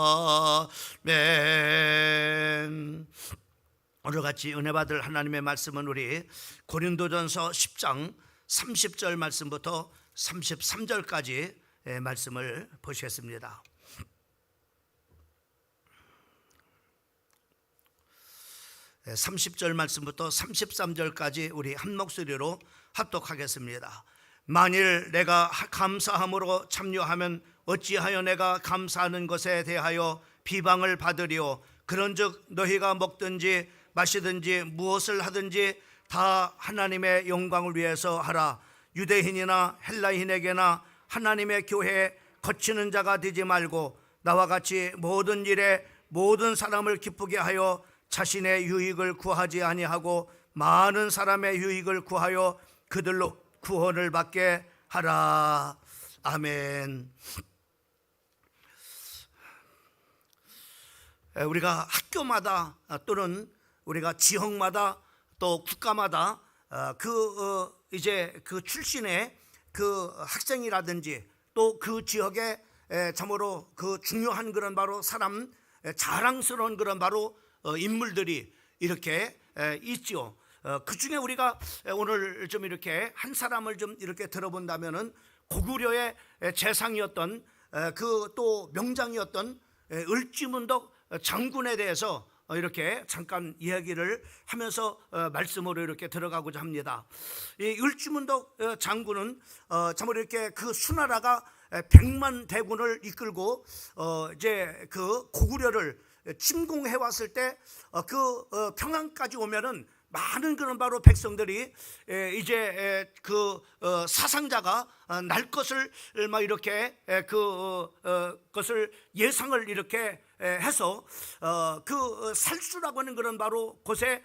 아멘. 오늘 같이 은혜 받을 하나님의 말씀은 우리 고린도전서 10장 30절 말씀부터 33절까지 말씀을 보시겠습니다. 30절 말씀부터 33절까지 우리 한 목소리로 합독하겠습니다. 만일 내가 감사함으로 참여하면 어찌하여 내가 감사하는 것에 대하여 비방을 받으리요. 그런즉 너희가 먹든지 마시든지 무엇을 하든지 다 하나님의 영광을 위해서 하라. 유대인이나 헬라인에게나 하나님의 교회에 거치는 자가 되지 말고 나와 같이 모든 일에 모든 사람을 기쁘게 하여 자신의 유익을 구하지 아니하고 많은 사람의 유익을 구하여 그들로 구원을 받게 하라. 아멘. 우리가 학교마다 또는 우리가 지역마다 또 국가마다 이제 그 출신의 그 학생이라든지 또 그 지역에 참으로 그 중요한 그런 바로 사람, 자랑스러운 그런 바로 인물들이 이렇게 있죠. 그 중에 우리가 오늘 좀 이렇게 한 사람을 좀 이렇게 들어본다면은 고구려의 재상이었던 그 또 명장이었던 을지문덕 장군에 대해서 이렇게 잠깐 이야기를 하면서 말씀으로 이렇게 들어가고자 합니다. 이 을지문덕 장군은 참으로 이렇게 그 수나라가 100만 대군을 이끌고 이제 그 고구려를 침공해 왔을 때 그 평안까지 오면은 많은 그런 바로 백성들이 이제 그 사상자가 날 것을 막 이렇게 것을 예상을 이렇게 해서 그 살수라고 하는 그런 바로 곳에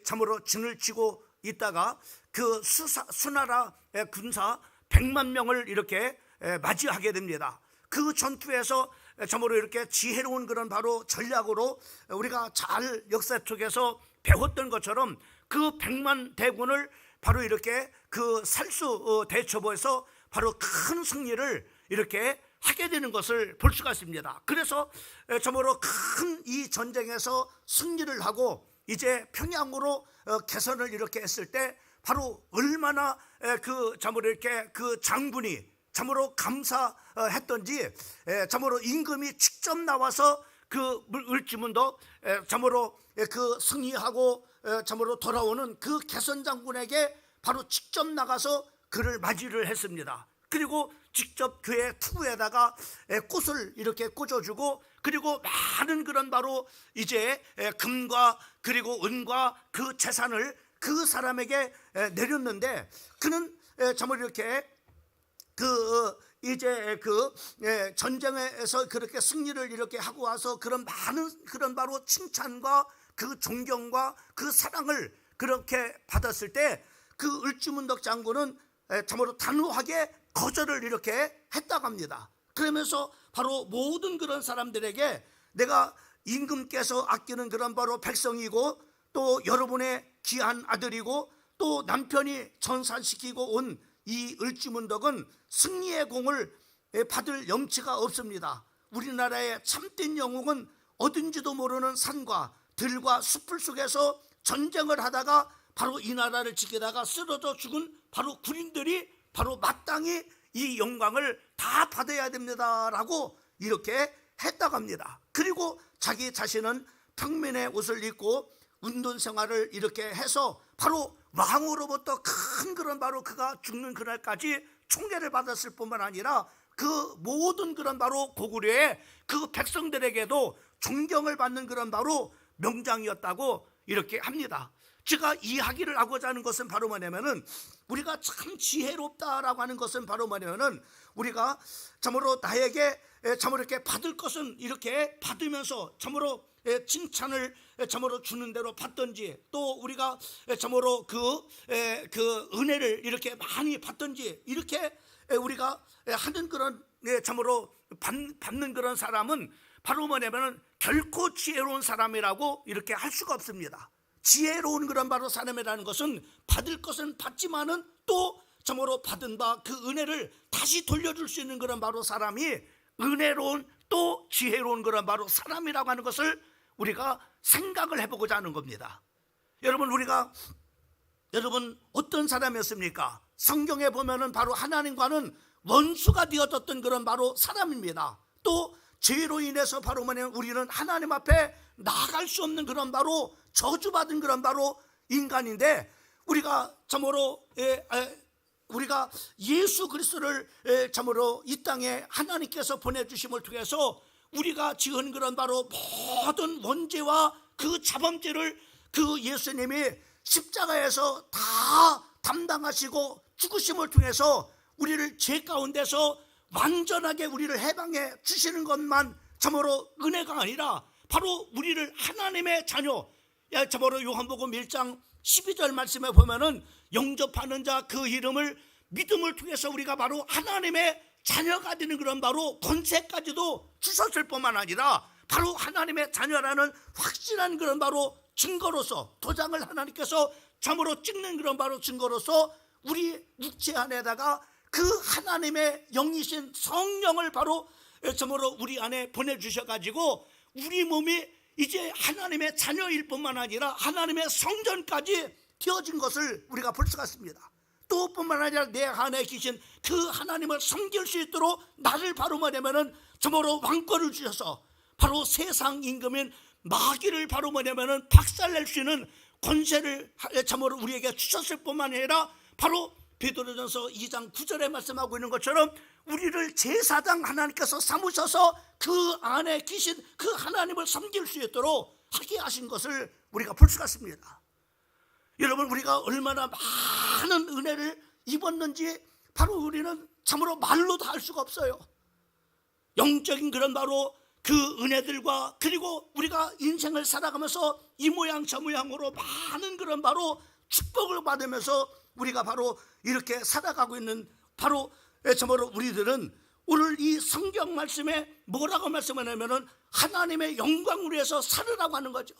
참으로 진을 치고 있다가 그 수나라 군사 100만 명을 이렇게 맞이하게 됩니다. 그 전투에서 참으로 이렇게 지혜로운 그런 바로 전략으로 우리가 잘 역사 속에서 배웠던 것처럼 그 100만 대군을 바로 이렇게 그 살수 대처보에서 바로 큰 승리를 이렇게 하게 되는 것을 볼 수가 있습니다. 그래서 참으로 큰 이 전쟁에서 승리를 하고 이제 평양으로 개선을 이렇게 했을 때 바로 얼마나 그 참으로 이렇게 그 장군이 참으로 감사했던지 참으로 임금이 직접 나와서 그 을지문덕 참으로 그 승리하고 참으로 돌아오는 그 개선 장군에게 바로 직접 나가서 그를 맞이를 했습니다. 그리고 직접 그의 투구에다가 꽃을 이렇게 꽂아주고 그리고 많은 그런 바로 이제 금과 그리고 은과 그 재산을 그 사람에게 내렸는데 그는 참으로 이렇게 이제 전쟁에서 그렇게 승리를 이렇게 하고 와서 그런 많은 그런 바로 칭찬과 그 존경과 그 사랑을 그렇게 받았을 때 그 을지문덕 장군은 참으로 단호하게 거절을 이렇게 했다고 합니다. 그러면서 바로 모든 그런 사람들에게 내가 임금께서 아끼는 그런 바로 백성이고 또 여러분의 귀한 아들이고 또 남편이 전산시키고 온 이 을지문덕은 승리의 공을 받을 염치가 없습니다. 우리나라의 참된 영웅은 어딘지도 모르는 산과 들과 숲을 속에서 전쟁을 하다가 바로 이 나라를 지키다가 쓰러져 죽은 바로 군인들이 바로 마땅히 이 영광을 다 받아야 됩니다라고 이렇게 했다고 합니다. 그리고 자기 자신은 평민의 옷을 입고 운동 생활을 이렇게 해서 바로 왕으로부터 큰 그런 바로 그가 죽는 그날까지 총애를 받았을 뿐만 아니라 그 모든 그런 바로 고구려의 그 백성들에게도 존경을 받는 그런 바로 명장이었다고 이렇게 합니다. 제가 이야기를 하고자 하는 것은 바로 뭐냐면은 우리가 참 지혜롭다라고 하는 것은 바로 뭐냐면은 우리가 참으로 나에게 참으로 이렇게 받을 것은 이렇게 받으면서 참으로 칭찬을 참으로 주는 대로 받든지 또 우리가 참으로 그 은혜를 이렇게 많이 받든지 이렇게 우리가 하는 그런 참으로 받는 그런 사람은 바로 뭐냐면은 결코 지혜로운 사람이라고 이렇게 할 수가 없습니다. 지혜로운 그런 바로 사람이라는 것은 받을 것은 받지만은 또 참으로 받은 바 그 은혜를 다시 돌려줄 수 있는 그런 바로 사람이 은혜로운 또 지혜로운 그런 바로 사람이라고 하는 것을 우리가 생각을 해보고자 하는 겁니다. 여러분 어떤 사람이었습니까? 성경에 보면은 바로 하나님과는 원수가 되어졌던 그런 바로 사람입니다. 또 죄로 인해서 바로 뭐냐면 우리는 하나님 앞에 나아갈 수 없는 그런 바로 저주받은 그런 바로 인간인데, 우리가 참으로 우리가 예수 그리스도를 참으로 이 땅에 하나님께서 보내주심을 통해서 우리가 지은 그런 바로 모든 원죄와 그 자범죄를 그 예수님이 십자가에서 다 담당하시고 죽으심을 통해서 우리를 죄 가운데서 완전하게 우리를 해방해 주시는 것만 참으로 은혜가 아니라 바로 우리를 하나님의 자녀, 참으로 요한복음 1장 12절 말씀에 보면은 영접하는 자 그 이름을 믿음을 통해서 우리가 바로 하나님의 자녀가 되는 그런 바로 권세까지도 주셨을 뿐만 아니라 바로 하나님의 자녀라는 확실한 그런 바로 증거로서, 도장을 하나님께서 참으로 찍는 그런 바로 증거로서 우리 육체 안에다가 그 하나님의 영이신 성령을 바로 참으로 우리 안에 보내주셔가지고 우리 몸이 이제 하나님의 자녀일 뿐만 아니라 하나님의 성전까지 되어진 것을 우리가 볼 수가 있습니다. 또 뿐만 아니라 내 안에 계신 그 하나님을 섬길 수 있도록 나를 바로 뭐냐면은 참으로 왕권을 주셔서 바로 세상 임금인 마귀를 바로 뭐냐면은 박살낼 수 있는 권세를 참으로 우리에게 주셨을 뿐만 아니라 바로 베드로전서 2장 9절에 말씀하고 있는 것처럼 우리를 제사장 하나님께서 삼으셔서 그 안에 계신 그 하나님을 섬길 수 있도록 하게 하신 것을 우리가 볼 수가 있습니다. 여러분, 우리가 얼마나 많은 은혜를 입었는지 바로 우리는 참으로 말로 다 할 수가 없어요. 영적인 그런 바로 그 은혜들과, 그리고 우리가 인생을 살아가면서 이 모양 저 모양으로 많은 그런 바로 축복을 받으면서 우리가 바로 이렇게 살아가고 있는 바로 참으로 우리들은 오늘 이 성경 말씀에 뭐라고 말씀하냐면은 하나님의 영광을 위해서 살으라고 하는 거죠.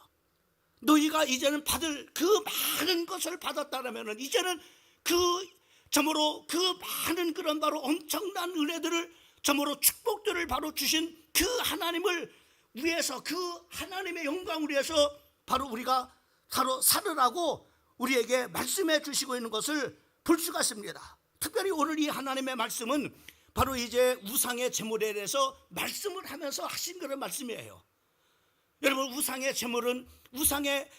너희가 이제는 받을 그 많은 것을 받았다라면은 이제는 그 참으로 그 많은 그런 바로 엄청난 은혜들을 참으로 축복들을 바로 주신 그 하나님을 위해서, 그 하나님의 영광을 위해서 바로 우리가 바로 살으라고 우리에게 말씀해 주시고 있는 것을 볼 수가 있습니다. 특별히 오늘 이 하나님의 말씀은 바로 이제 우상의 제물에 대해서 말씀을 하면서 하신 그런 말씀이에요. 여러분, 우상의 제물은 우상의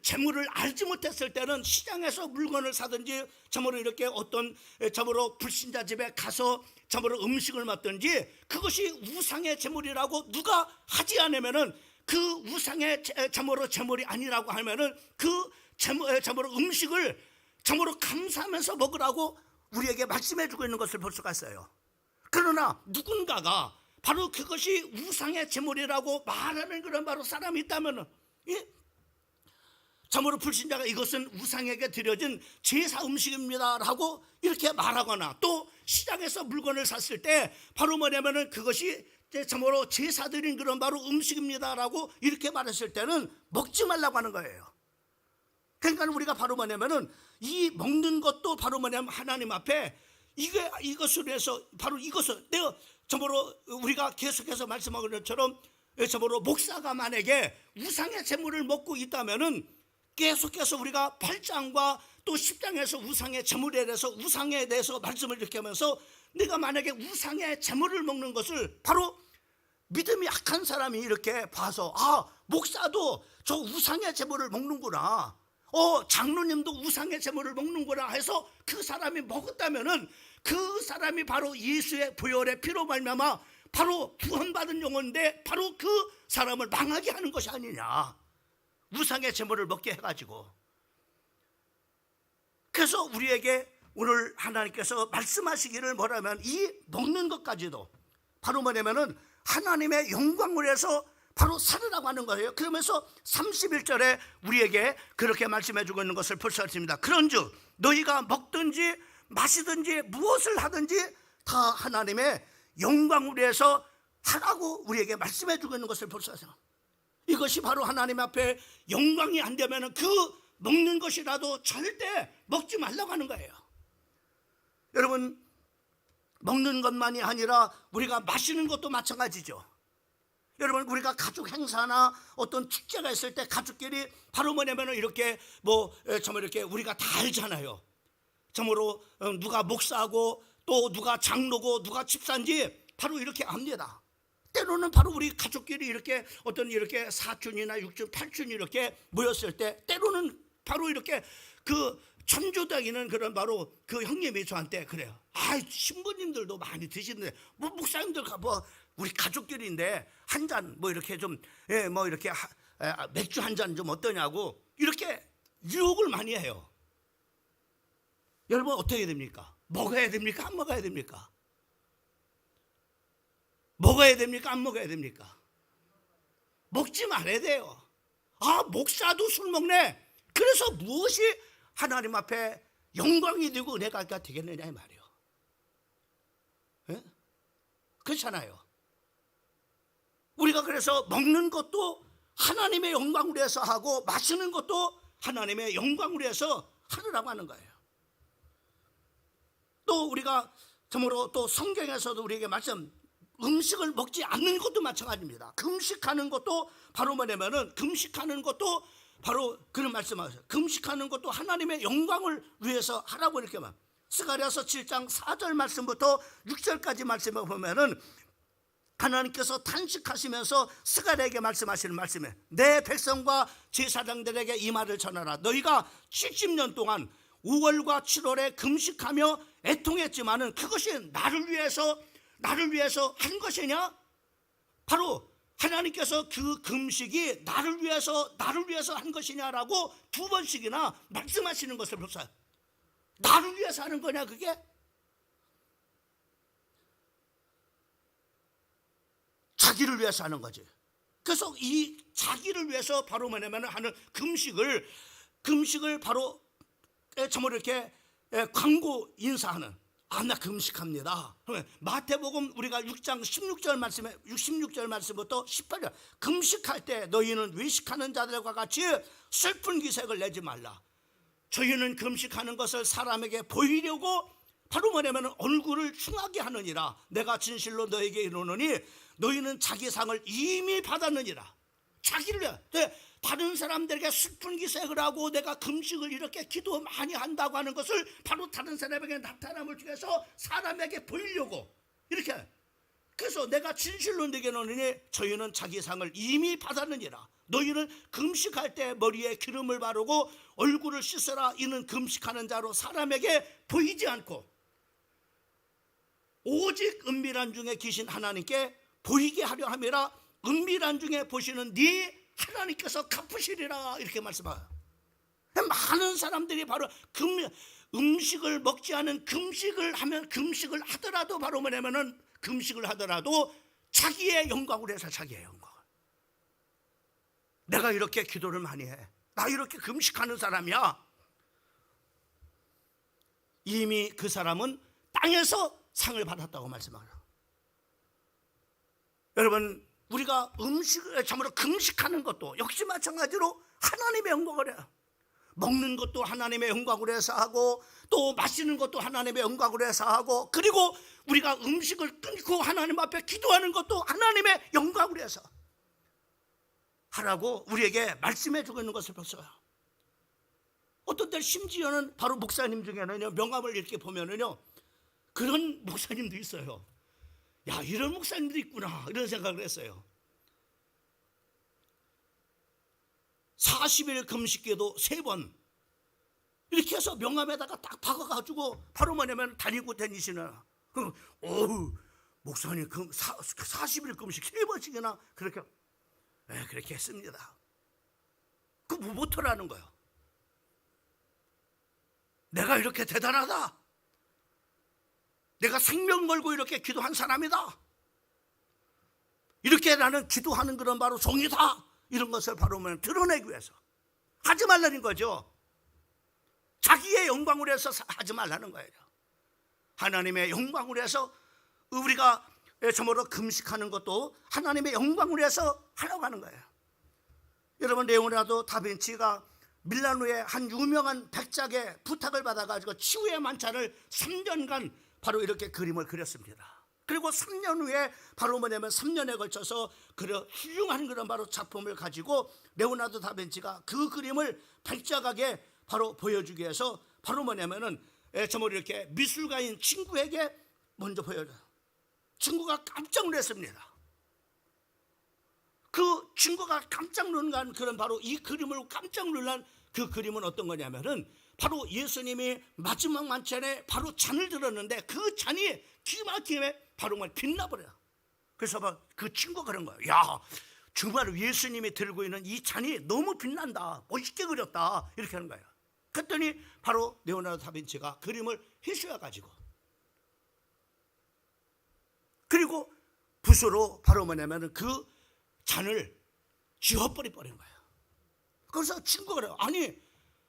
제물을 알지 못했을 때는 시장에서 물건을 사든지 참으로 이렇게 어떤 참으로 불신자 집에 가서 참으로 음식을 먹든지 그것이 우상의 제물이라고 누가 하지 않으면은 그 우상의 참으로 제물이 아니라고 하면은 그 참으로 음식을 참으로 감사하면서 먹으라고 우리에게 말씀해 주고 있는 것을 볼 수가 있어요. 그러나 누군가가 바로 그것이 우상의 제물이라고 말하는 그런 바로 사람이 있다면은, 참으로 불신자가 이것은 우상에게 드려진 제사 음식입니다라고 이렇게 말하거나, 또 시장에서 물건을 샀을 때 바로 뭐냐면은 그것이 참으로 제사 드린 그런 바로 음식입니다라고 이렇게 말했을 때는 먹지 말라고 하는 거예요. 그러니까 우리가 바로 뭐냐면은 이 먹는 것도 바로 뭐냐면 하나님 앞에 이것을 해서 바로 이것을 내가 참으로 우리가 계속해서 말씀하는 것처럼 참으로 목사가 만약에 우상의 제물을 먹고 있다면은 계속해서 우리가 8장과 또 10장에서 우상의 제물에 대해서 우상에 대해서 말씀을 이렇게 하면서 내가 만약에 우상의 제물을 먹는 것을 바로 믿음이 약한 사람이 이렇게 봐서 목사도 저 우상의 제물을 먹는구나, 장로님도 우상의 제물을 먹는구나 해서 그 사람이 먹었다면은 그 사람이 바로 예수의 보혈의 피로 말미암아 바로 구원받은 영혼인데 바로 그 사람을 망하게 하는 것이 아니냐, 우상의 제물을 먹게 해가지고. 그래서 우리에게 오늘 하나님께서 말씀하시기를 뭐라면 이 먹는 것까지도 바로 뭐냐면은 하나님의 영광을 위해서 바로 살으라고 하는 거예요. 그러면서 31절에 우리에게 그렇게 말씀해 주고 있는 것을 볼 수 있습니다. 그런즉 너희가 먹든지 마시든지 무엇을 하든지 다 하나님의 영광을 위해서 하라고 우리에게 말씀해 주고 있는 것을 볼 수 있어요. 이것이 바로 하나님 앞에 영광이 안 되면 그 먹는 것이라도 절대 먹지 말라고 하는 거예요. 여러분, 먹는 것만이 아니라 우리가 마시는 것도 마찬가지죠. 여러분, 우리가 가족 행사나 어떤 축제가 있을 때 가족끼리 바로 뭐냐면 이렇게 정말 이렇게 우리가 다 알잖아요. 정말로 누가 목사고 또 누가 장로고 누가 집사인지 바로 이렇게 압니다. 때로는 바로 우리 가족끼리 이렇게 어떤 이렇게 사촌이나 육촌, 팔촌이 이렇게 모였을 때 때로는 바로 이렇게 그 천주당이는 그런 바로 그 형님이 저한테 그래요. 신부님들도 많이 드시는데 목사님들 우리 가족끼리인데 한 잔 이렇게 좀 이렇게 맥주 한 잔 좀 어떠냐고 이렇게 유혹을 많이 해요. 여러분, 어떻게 됩니까? 먹어야 됩니까? 안 먹어야 됩니까? 먹어야 됩니까? 안 먹어야 됩니까? 먹지 말아야 돼요. 목사도 술 먹네. 그래서 무엇이 하나님 앞에 영광이 되고 은혜가 되겠느냐 이 말이에요. 예? 그렇잖아요. 우리가 그래서 먹는 것도 하나님의 영광을 위해서 하고 마시는 것도 하나님의 영광을 위해서 하느라고 하는 거예요. 또 우리가 정말로 또 성경에서도 우리에게 음식을 먹지 않는 것도 마찬가지입니다. 금식하는 것도 바로 뭐냐면은 금식하는 것도 바로 그런 말씀하세요. 금식하는 것도 하나님의 영광을 위해서 하라고 이렇게 말. 스가랴서 7장 4절 말씀부터 6절까지 말씀을 보면은 하나님께서 탄식하시면서 스가랴에게 말씀하시는 말씀에 내 백성과 제사장들에게 이 말을 전하라. 너희가 70년 동안 5월과 7월에 금식하며 애통했지만은 그것이 나를 위해서 한 것이냐? 바로 하나님께서 그 금식이 나를 위해서 한 것이냐라고 2번씩이나 말씀하시는 것을 보세요. 나를 위해서 하는 거냐 그게? 자기를 위해서 하는 거지. 그래서 이 자기를 위해서 바로 뭐냐면 하는 금식을 바로 정말 이렇게 광고 인사하는 나 금식합니다. 마태복음 우리가 6장 16절 말씀부터 18절 금식할 때 너희는 외식하는 자들과 같이 슬픈 기색을 내지 말라. 저희는 금식하는 것을 사람에게 보이려고 바로 뭐냐면 얼굴을 흉하게 하느니라. 내가 진실로 너에게 이르노니 너희는 자기 상을 이미 받았느니라. 자기를 위해 다른 사람들에게 슬픈 기색을 하고 내가 금식을 이렇게 기도 많이 한다고 하는 것을 바로 다른 사람에게 나타남을 통해서 사람에게 보이려고 이렇게. 그래서 내가 진실로 너에게 이르노니 저희는 자기 상을 이미 받았느니라. 너희는 금식할 때 머리에 기름을 바르고 얼굴을 씻으라. 이는 금식하는 자로 사람에게 보이지 않고 오직 은밀한 중에 계신 하나님께 보이게 하려 함이라. 은밀한 중에 보시는 네 하나님께서 갚으시리라. 이렇게 말씀해요. 많은 사람들이 바로 음식을 먹지 않은 금식을 하더라도 바로 뭐냐면은 금식을 하더라도 자기의 영광을 위해서 자기의 영광. 내가 이렇게 기도를 많이 해. 나 이렇게 금식하는 사람이야. 이미 그 사람은 땅에서 상을 받았다고 말씀하죠. 여러분, 우리가 참으로 금식하는 것도 역시 마찬가지로 하나님의 영광을 해요. 먹는 것도 하나님의 영광을 해서 하고 또 마시는 것도 하나님의 영광을 해서 하고 그리고 우리가 음식을 끊고 하나님 앞에 기도하는 것도 하나님의 영광을 해서 하라고 우리에게 말씀해 주고 있는 것을 봤어요. 어떤 때 심지어는 바로 목사님 중에는요, 명함을 이렇게 보면은요, 그런 목사님도 있어요. 야, 이런 목사님도 있구나 이런 생각을 했어요. 40일 금식기도 3번 이렇게 해서 명함에다가 딱 박아가지고 바로 뭐냐면 다니시는. 목사님 40일 금식 3번씩이나 그렇게 그렇게 했습니다. 그 무보터라는 거예요. 내가 이렇게 대단하다. 내가 생명 걸고 이렇게 기도한 사람이다. 이렇게 나는 기도하는 그런 바로 종이다. 이런 것을 바로 드러내기 위해서 하지 말라는 거죠. 자기의 영광을 위해서 하지 말라는 거예요. 하나님의 영광을 위해서 우리가 정말로 금식하는 것도 하나님의 영광을 위해서 하려고 하는 거예요. 여러분, 레오나르도 다빈치가 밀라노의 한 유명한 백작의 부탁을 받아가지고 치유의 만찬을 3년간 바로 이렇게 그림을 그렸습니다. 그리고 3년 후에 바로 뭐냐면 3년에 걸쳐서 그런 훌륭한 그런 바로 작품을 가지고 레오나르도 다빈치가 그 그림을 발자각에 바로 보여주기 위해서 바로 뭐냐면은 정말 이렇게 미술가인 친구에게 먼저 보여줘요. 친구가 깜짝 놀랐습니다. 그 친구가 깜짝 놀란 그런 바로 이 그림을 깜짝 놀란 그 그림은 어떤 거냐면은 바로 예수님이 마지막 만찬에 바로 잔을 들었는데 그 잔이 기막히게 바로 빛나버려요. 그래서 그 친구가 그런 거예요. 야, 정말 예수님이 들고 있는 이 잔이 너무 빛난다, 멋있게 그렸다, 이렇게 하는 거예요. 그랬더니 바로 레오나르도 다빈치가 그림을 해주어가지고 그리고 붓으로 바로 뭐냐면 그 잔을 지워버린 거예요. 그래서 친구가 그래요. 아니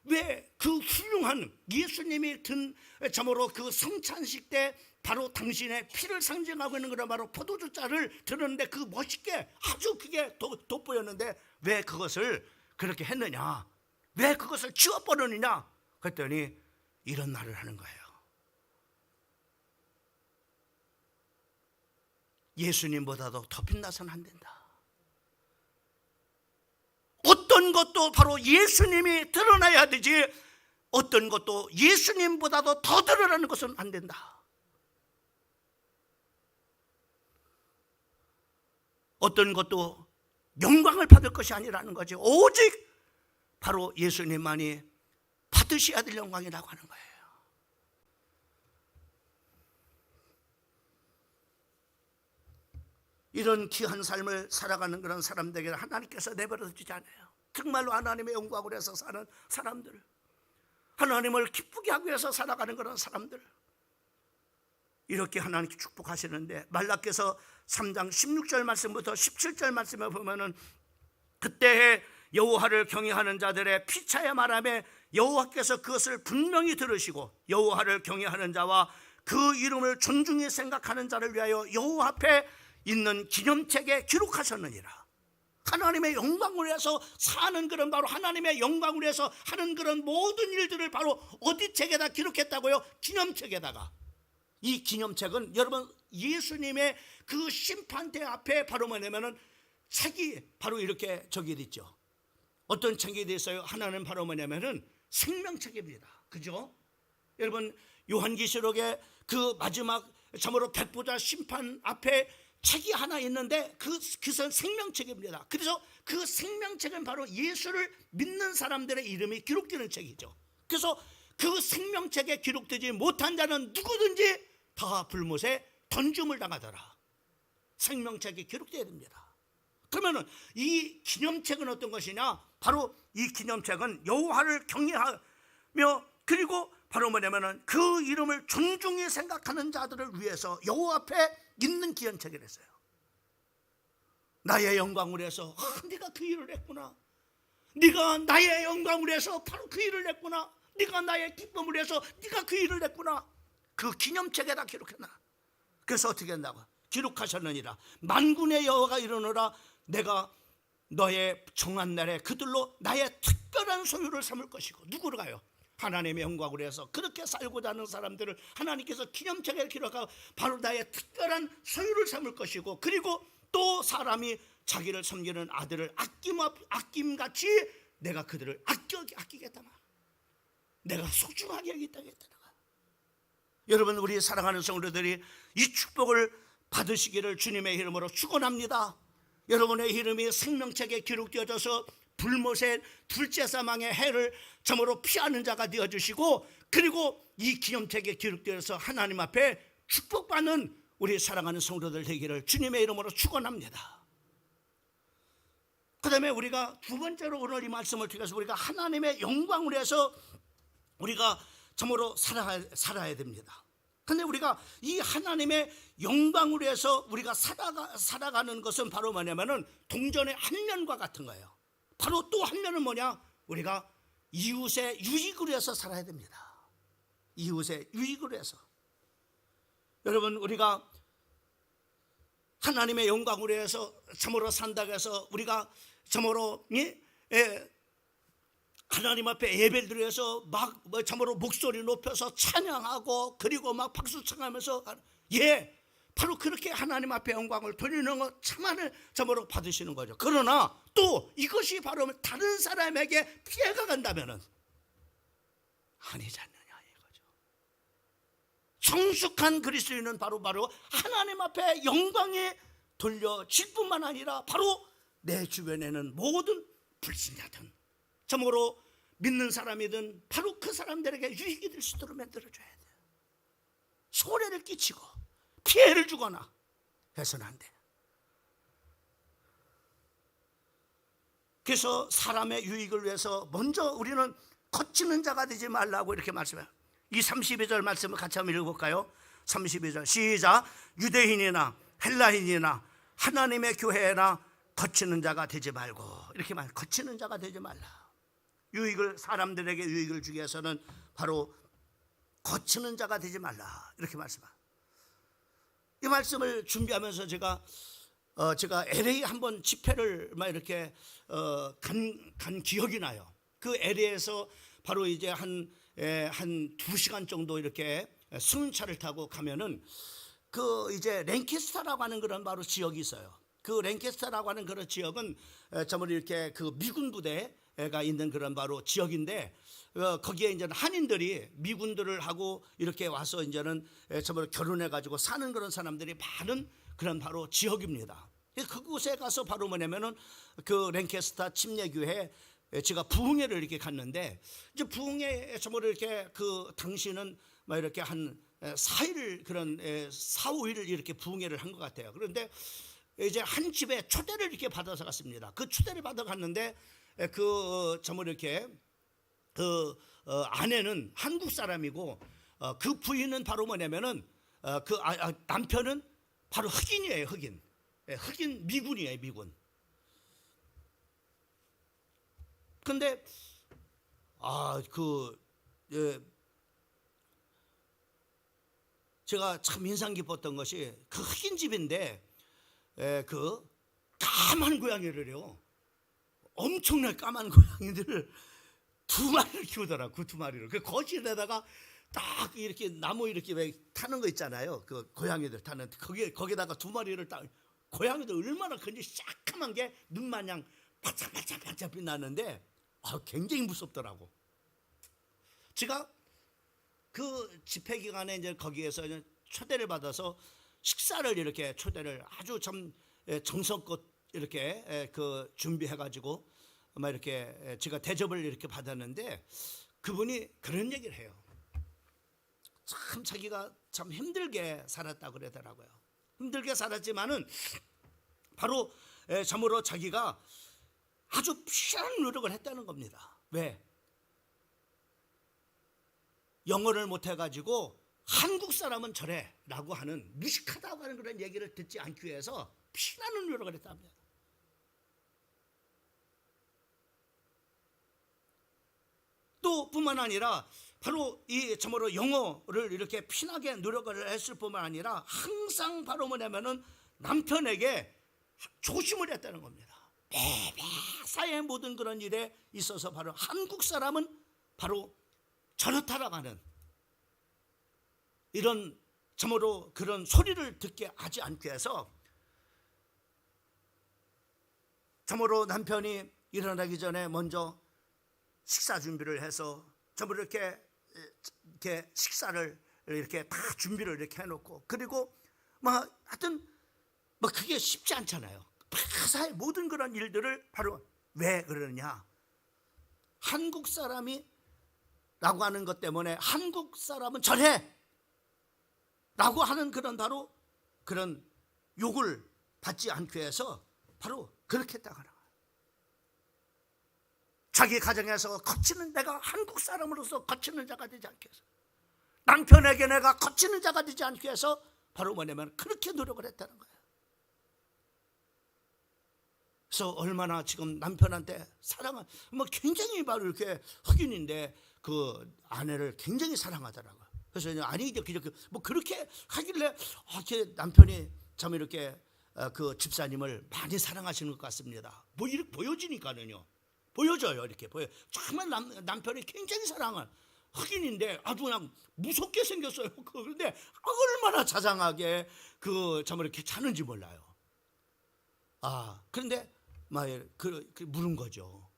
왜 그 훌륭한 예수님이 든 참으로 그 성찬식 때 바로 당신의 피를 상징하고 있는 그런 바로 포도주 잔을 들었는데 그 멋있게 아주 크게 돋보였는데 왜 그것을 그렇게 했느냐, 왜 그것을 지워버리느냐 그랬더니 이런 말을 하는 거예요. 예수님보다도 더 빛나서는 안 된다. 어떤 것도 바로 예수님이 드러나야 되지 어떤 것도 예수님보다도 더 드러나는 것은 안 된다. 어떤 것도 영광을 받을 것이 아니라는 거죠. 오직 바로 예수님만이 받으셔야 될 영광이라고 하는 거예요. 이런 귀한 삶을 살아가는 그런 사람들에게 하나님께서 내버려 두지 않아요. 정말로 하나님의 영광을 위해서 사는 사람들, 하나님을 기쁘게 하기 위해서 살아가는 그런 사람들, 이렇게 하나님께 축복하시는데 말라기서 3장 16절 말씀부터 17절 말씀에 보면은 그때에 여호와를 경외하는 자들의 피차야 말하며 여호와께서 그것을 분명히 들으시고 여호와를 경외하는 자와 그 이름을 존중히 생각하는 자를 위하여 여호와 앞에 있는 기념책에 기록하셨느니라. 하나님의 영광을 위해서 사는 그런 바로 하나님의 영광을 위해서 하는 그런 모든 일들을 바로 어디 책에다 기록했다고요? 기념책에다가. 이 기념책은 여러분 예수님의 그 심판대 앞에 바로 뭐냐면은 책이 바로 이렇게 저기 있죠. 어떤 책이 돼 있어요? 하나는 바로 뭐냐면은 생명책입니다. 그죠? 여러분 요한계시록의 그 마지막 참으로 백보자 심판 앞에 책이 하나 있는데 그것은 생명책입니다. 그래서 그 생명책은 바로 예수를 믿는 사람들의 이름이 기록되는 책이죠. 그래서 그 생명책에 기록되지 못한 자는 누구든지 다 불못에 던짐을 당하더라. 생명책이 기록되어야 됩니다. 그러면은 이 기념책은 어떤 것이냐? 바로 이 기념책은 여호와를 경외하며 그리고 바로 뭐냐면은 그 이름을 존중히 생각하는 자들을 위해서 여호와 앞에 있는 기념책이랬어요. 나의 영광을 위해서 네가 그 일을 했구나. 네가 나의 영광을 위해서 바로 그 일을 했구나. 네가 나의 기쁨을 위해서 네가 그 일을 했구나. 그 기념책에다 기록해놔. 그래서 어떻게 한다고? 기록하셨느니라. 만군의 여호와가 이르노라. 내가 너의 정한 날에 그들로 나의 특별한 소유를 삼을 것이고. 누구로 가요? 하나님의 영광을 위해서 그렇게 살고자 하는 사람들을 하나님께서 기념책에 기록하고 바로 나의 특별한 소유를 삼을 것이고, 그리고 또 사람이 자기를 섬기는 아들을 아낌같이 내가 그들을 아끼겠다. 내가 소중하게 하겠다. 여러분 우리 사랑하는 성도들이 이 축복을 받으시기를 주님의 이름으로 축원합니다. 여러분의 이름이 생명책에 기록되어져서 불못의 둘째 사망의 해를 참으로 피하는 자가 되어주시고, 그리고 이 기념책에 기록되어서 하나님 앞에 축복받는 우리 사랑하는 성도들 되기를 주님의 이름으로 축원합니다. 그 다음에 우리가 두 번째로 오늘 이 말씀을 통해서 우리가 하나님의 영광을 위해서 우리가 참으로 살아야 됩니다. 그런데 우리가 이 하나님의 영광을 위해서 우리가 살아가는 것은 바로 뭐냐면은 동전의 한 면과 같은 거예요. 바로 또 한 면은 뭐냐? 우리가 이웃의 유익을 위해서 살아야 됩니다. 이웃의 유익을 위해서. 여러분 우리가 하나님의 영광을 위해서 참으로 산다고 해서 우리가 참으로 하나님 앞에 예배를 드려서 막 참으로 목소리 높여서 찬양하고 그리고 막 박수 청하면서 바로 그렇게 하나님 앞에 영광을 돌리는 것 참으로 받으시는 거죠. 그러나 또 이것이 바로 다른 사람에게 피해가 간다면은 아니지 않느냐 이거죠. 성숙한 그리스도인은 바로 하나님 앞에 영광에 돌려질 뿐만 아니라 바로 내 주변에는 모든 불신자든 참으로 믿는 사람이든 바로 그 사람들에게 유익이 될 수 있도록 만들어줘야 돼요. 손해를 끼치고 피해를 주거나 해서는 안 돼요. 그래서 사람의 유익을 위해서 먼저 우리는 거치는 자가 되지 말라고 이렇게 말씀해요. 이 32절 말씀을 같이 한번 읽어볼까요? 32절 시작. 유대인이나 헬라인이나 하나님의 교회나 거치는 자가 되지 말고 이렇게 말. 거치는 자가 되지 말라. 사람들에게 유익을 주기 위해서는 바로 거치는 자가 되지 말라 이렇게 말씀합니다. 이 말씀을 준비하면서 제가 LA 한번 집회를 막 이렇게 간 기억이 나요. 그 LA에서 바로 이제 한 2시간 정도 이렇게 승차를 타고 가면은 그 이제 랭캐스터라고 하는 그런 바로 지역이 있어요. 그 랭캐스터라고 하는 그런 지역은 참으로 이렇게 그 미군 부대가 있는 그런 바로 지역인데 거기에 이제 한인들이 미군들을 하고 이렇게 와서 이제는 참으로 결혼해 가지고 사는 그런 사람들이 많은 그런 바로 지역입니다. 그곳에 가서 바로 뭐냐면은 그 랭캐스터 침례교회 제가 부흥회를 이렇게 갔는데 이제 부흥회 참으로 이렇게 그 당시는 막 이렇게 한 4일 그런 4, 5일을 이렇게 부흥회를 한 것 같아요. 그런데 이제 한 집에 초대를 이렇게 받아서 갔습니다. 그 초대를 받아 갔는데 그 참으로 이렇게 그 아내는 한국 사람이고 그 부인은 바로 뭐냐면은 그 남편은 바로 흑인이에요. 흑인 미군이에요. 미군. 근데 제가 참 인상 깊었던 것이 그 흑인 집인데 그 까만 고양이를요. 엄청나게 까만 고양이들을 2마리를 키우더라고. 그 2마리를. 그 거실에다가 딱 이렇게 나무 이렇게 왜 타는 거 있잖아요. 그 고양이들 타는 거기다가 2마리를 딱 고양이들 얼마나 큰지 새까만 게 눈마냥 반짝반짝 빛나는데 굉장히 무섭더라고. 제가 그 집회 기간에 이제 거기에서 이제 초대를 받아서 식사를 이렇게 초대를 아주 참 정성껏 이렇게 그 준비해가지고 막 이렇게 제가 대접을 이렇게 받았는데 그분이 그런 얘기를 해요. 참 자기가 참 힘들게 살았다고 그러더라고요. 힘들게 살았지만은 바로 참으로 자기가 아주 피한 노력을 했다는 겁니다. 왜? 영어를 못해가지고 한국 사람은 저래 라고 하는 무식하다고 하는 그런 얘기를 듣지 않기 위해서 피나는 노력을 했답니다. 또 뿐만 아니라 바로 이 참으로 영어를 이렇게 피나게 노력을 했을 뿐만 아니라 항상 바로 뭐냐면은 남편에게 조심을 했다는 겁니다. 매사의 모든 그런 일에 있어서 바로 한국 사람은 바로 저렇다라고 하는 이런 참으로 그런 소리를 듣게 하지 않기 위해서 참으로 남편이 일어나기 전에 먼저 식사 준비를 해서 참으로 이렇게 식사를 이렇게 다 준비를 이렇게 해놓고 그리고 막 하여튼 뭐 그게 쉽지 않잖아요. 회사의 모든 그런 일들을 바로 왜 그러느냐? 한국 사람이 라고 하는 것 때문에 한국 사람은 저래 라고 하는 그런 바로 그런 욕을 받지 않기 위해서 바로 그렇게 했다고 하는 거예요. 자기 가정에서 거치는 내가 한국 사람으로서 거치는 자가 되지 않기 위해서 남편에게 내가 거치는 자가 되지 않기 위해서 바로 뭐냐면 그렇게 노력을 했다는 거예요. 그래서 얼마나 지금 남편한테 사랑한 뭐 굉장히 바로 이렇게 흑인인데 그 아내를 굉장히 사랑하더라고요. 그래서 아니 이렇게 뭐 그렇게 하길래 이렇게 남편이 참 이렇게 그 집사님을 많이 사랑하시는 것 같습니다. 뭐 이렇게 보여지니까는요. 보여져요. 이렇게 보여. 정말 남편이 굉장히 사랑을 흑인인데 아주 그냥 무섭게 생겼어요. 그런데 얼마나 자상하게 참 이렇게 자는지 몰라요. 그런데 막 물은 거죠.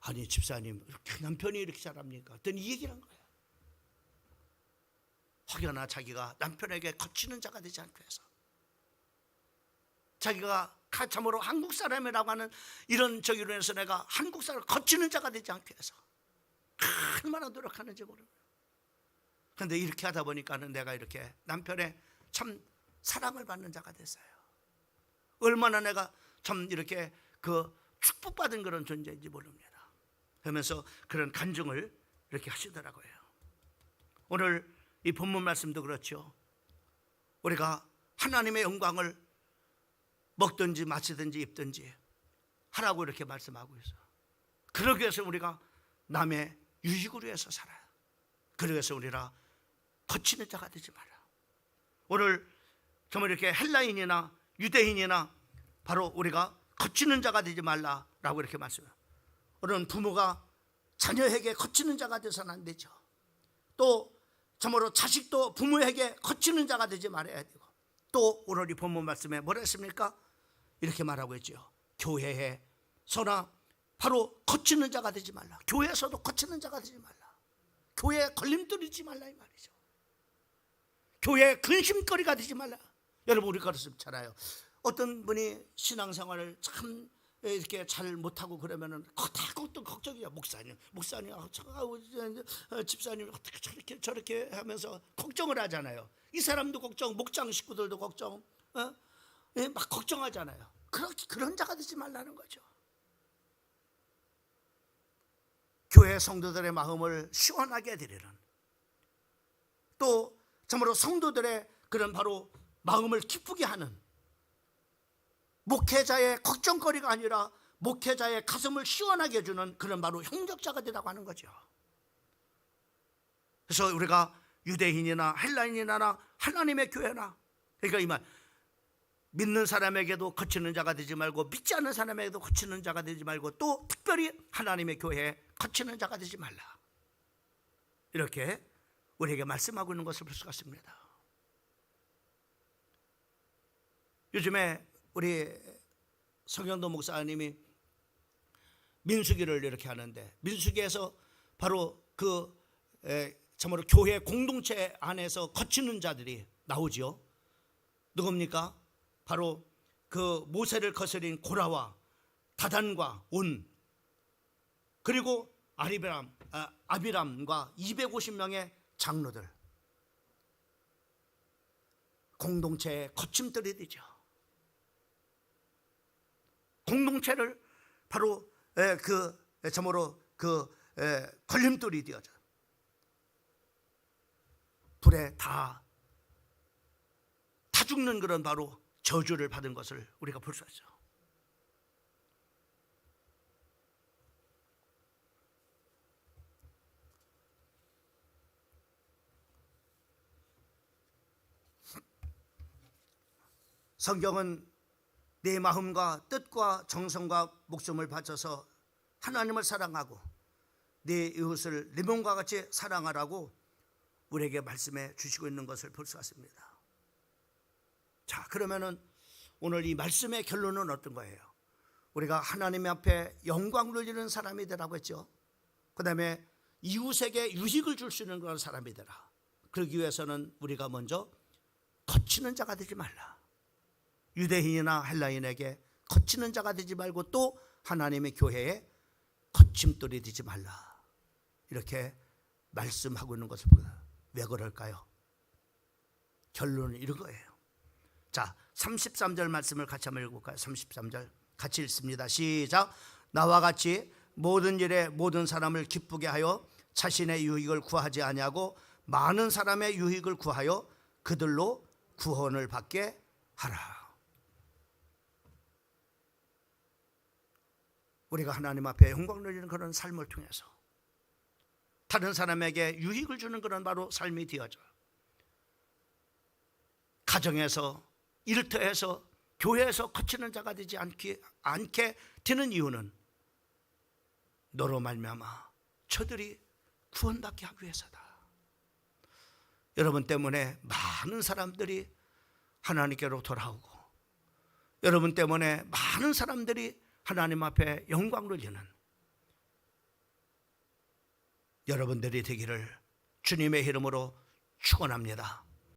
아니 집사님, 이렇게 남편이 이렇게 잘합니까? 그랬더니 이 얘기를 한 거예요. 혹여나 자기가 남편에게 거치는 자가 되지 않고 해서, 자기가 참으로 한국 사람이라고 하는 이런 저기로 해서 내가 한국 사람을 거치는 자가 되지 않게 해서 얼마나 노력하는지 모릅니다. 그런데 이렇게 하다 보니까는 내가 이렇게 남편의 참 사랑을 받는 자가 됐어요. 얼마나 내가 참 이렇게 축복받은 그런 존재인지 모릅니다. 그러면서 그런 간증을 이렇게 하시더라고요. 오늘 이 본문 말씀도 그렇죠. 우리가 하나님의 영광을 먹든지 마시든지 입든지 하라고 이렇게 말씀하고 있어요. 그러기 위해서 우리가 남의 유익을 위해서 살아요. 그러기 위해서 우리가 거치는 자가 되지 마라. 오늘 정말 이렇게 헬라인이나 유대인이나 바로 우리가 거치는 자가 되지 말라라고 이렇게 말씀해요. 오늘은 부모가 자녀에게 거치는 자가 되서는 안 되죠. 또 참으로 자식도 부모에게 거치는 자가 되지 말아야 되고, 또 오늘 이 본문 말씀에 뭐라 했습니까? 이렇게 말하고 있죠. 교회에서나 바로 거치는 자가 되지 말라. 교회에서도 거치는 자가 되지 말라. 교회에 걸림돌이지 말라 이 말이죠. 교회에 근심거리가 되지 말라. 여러분, 우리 그렇잖아요. 어떤 분이 신앙생활을 참 이렇게 잘 못하고 그러면은 다 걱정이야. 목사님, 집사님 어떻게 저렇게 하면서 걱정을 하잖아요. 이 사람도 걱정, 목장 식구들도 걱정, 막 걱정하잖아요. 그런 자가 되지 말라는 거죠. 교회 성도들의 마음을 시원하게 해드리는, 또 참으로 성도들의 그런 바로 마음을 기쁘게 하는, 목회자의 걱정거리가 아니라 목회자의 가슴을 시원하게 해주는 그런 바로 형력자가 되라고 하는 거죠. 그래서 우리가 유대인이나 헬라인이나 하나님의 교회나, 그러니까 이 말, 믿는 사람에게도 거치는 자가 되지 말고 믿지 않는 사람에게도 거치는 자가 되지 말고, 또 특별히 하나님의 교회에 거치는 자가 되지 말라, 이렇게 우리에게 말씀하고 있는 것을 볼 수가 있습니다. 요즘에 우리 성경도 목사님이 민수기를 이렇게 하는데, 민수기에서 바로 참으로 교회 공동체 안에서 거치는 자들이 나오죠. 누굽니까? 바로 모세를 거스린 고라와 다단과 온, 그리고 아비람과 250명의 장로들, 공동체의 거침들이 되죠. 공동체를 바로 참으로 걸림돌이 되어져 불에 다 죽는 그런 바로 저주를 받은 것을 우리가 볼 수 있죠. 성경은 내 마음과 뜻과 정성과 목숨을 바쳐서 하나님을 사랑하고 내 이웃을 내 몸과 같이 사랑하라고 우리에게 말씀해 주시고 있는 것을 볼 수 있습니다. 자, 그러면은 오늘 이 말씀의 결론은 어떤 거예요? 우리가 하나님 앞에 영광을 돌리는 사람이 되라고 했죠. 그 다음에 이웃에게 유익을 줄 수 있는 그런 사람이 되라. 그러기 위해서는 우리가 먼저 거치는 자가 되지 말라. 유대인이나 헬라인에게 거치는 자가 되지 말고, 또 하나님의 교회에 거침돌이 되지 말라, 이렇게 말씀하고 있는 것을 보다. 왜 그럴까요? 결론은 이런 거예요. 자, 33절 말씀을 같이 한번 읽어볼까요? 33절 같이 읽습니다. 시작. 나와 같이 모든 일에 모든 사람을 기쁘게 하여 자신의 유익을 구하지 아니하고 많은 사람의 유익을 구하여 그들로 구원을 받게 하라. 우리가 하나님 앞에 영광을 돌리는 그런 삶을 통해서 다른 사람에게 유익을 주는 그런 바로 삶이 되어져, 가정에서, 일터에서, 교회에서 거치는 자가 되지 않게 되는 이유는 너로 말미암아 저들이 구원받게 하기 위해서다. 여러분 때문에 많은 사람들이 하나님께로 돌아오고, 여러분 때문에 많은 사람들이 하나님 앞에 영광을 주는 여러분들이 되기를 주님의 이름으로 축원합니다.